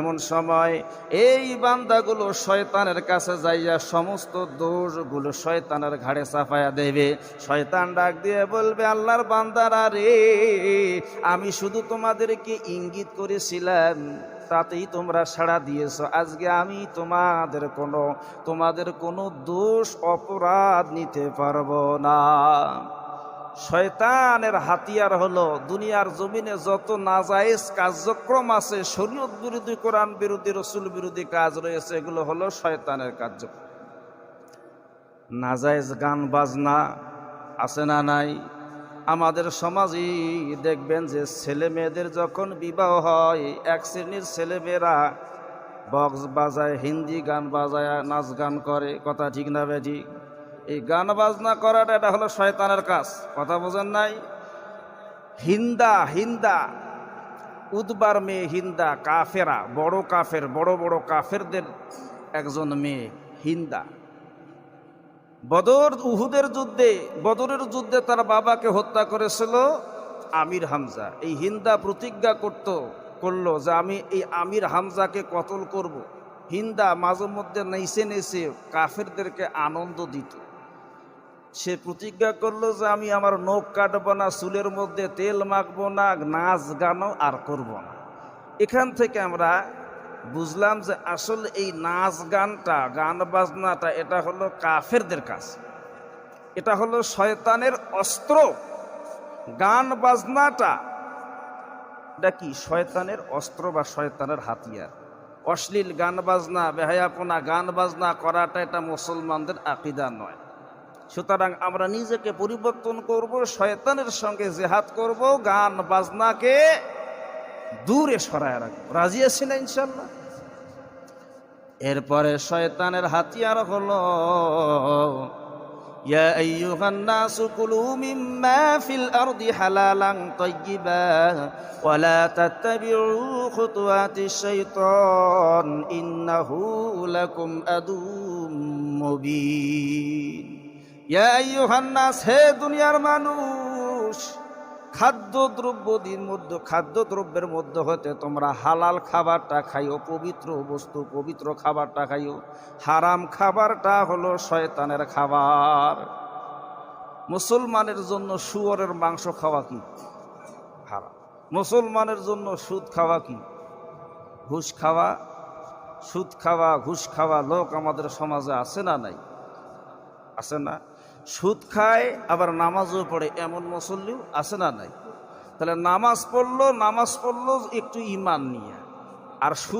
এমন সময় এই বান্দাগুলো শয়তানের কাছে যাইয়া সমস্ত দোষগুলো শয়তানের ঘাড়ে চাপায়া দেবে। শয়তান ডাক দিয়ে বলবে, আল্লাহর বান্দারা রে, আমি শুধু তোমাদেরকে ইঙ্গিত করেছিলাম, তাতেই তোমরা সাড়া দিয়েছো। আজকে আমি তোমাদের কোনো দোষ অপরাধ নিতে পারবো না। শয়তানের হাতিয়ার হলো দুনিয়ার জমিনে যত নাজায়েজ কার্যক্রম আছে, শরীয়ত বিরোধী, কোরআন বিরোধী, রসুল বিরোধী কাজ রয়েছে, এগুলো হলো শয়তানের কার্যক্রম। নাজায়েজ গান বাজনা আছে না নাই? আমাদের সমাজই দেখবেন যে ছেলে মেয়েদের যখন বিবাহ হয়, এক শ্রেণীর ছেলেমেয়েরা বক্স বাজায়, হিন্দি গান বাজায়, নাচ গান করে। কথা ঠিক না বেঠিক? এই গান বাজনা করাটা এটা হলো শয়তানের কাজ। কথা বোঝেন নাই? হিন্দা উদবার মেয়ে, হিন্দা কাফেরা, বড় বড় কাফেরদের একজন মেয়ে হিন্দা। বদরের যুদ্ধে তার বাবাকে হত্যা করেছিল আমির হামজা। এই হিন্দা প্রতিজ্ঞা করলো যে আমি এই আমির হামজাকে কতল করব। হিন্দা মাঝে মধ্যে নেচে কাফেরদেরকে আনন্দ দিত। সে প্রতিজ্ঞা করলো যে আমি আমার নখ কাটবো না, চুলের মধ্যে তেল মাখবো না, নাচ গানও আর করব না। এখান থেকে আমরা বুঝলাম যে আসলে এই নাচ গানটা, গান বাজনাটা, এটা হলো কাফেরদের কাজ, এটা হলো শয়তানের অস্ত্র। গান বাজনাটা এটা কি? শয়তানের অস্ত্র বা শয়তানের হাতিয়ার। অশ্লীল গান বাজনা, বেহায়াপনা গান বাজনা করাটা এটা মুসলমানদের আকীদা নয়। সুতরাং আমরা নিজেকে পরিবর্তন করব, শয়তানের সঙ্গে জিহাদ করব, গান বাজনাকে দূরে সরায় রাখবো। রাজি আছি না ইনশাল্লাহ? এরপরে শয়তানের হাতিয়ার হলো, ইয়া আইয়ুহান নাসু কুলু মিম্মা ফিল আরদি হালালান তাইয়্যিবা ওয়া লা তাত্তাবিউ খুতুওয়াতিশ শাইতান ইন্নাহু লাকুম আদুউম মুবিন। ইয়া আইয়ুহান নাস, হে দুনিয়ার মানুষ, খাদ্যদ্রব্যের মধ্যে হতে তোমরা হালাল খাবারটা খাইও, পবিত্র বস্তু, পবিত্র খাবারটা খাইও। হারাম খাবারটা হলো শয়তানের খাবার। মুসলমানের জন্য শুয়োরের মাংস খাওয়া কি হারাম? মুসলমানের জন্য সুদ খাওয়া কি? ঘুষ খাওয়া, সুদ খাওয়া, ঘুষ খাওয়া লোক আমাদের সমাজে আছে না নাই? আছে না? সুদ খায় আবার নামাজও পড়ে এমন মুসল্লিও আছে না নাই? তাহলে নামাজ পড়লো একটু ইমান নিয়ে, আর সুদ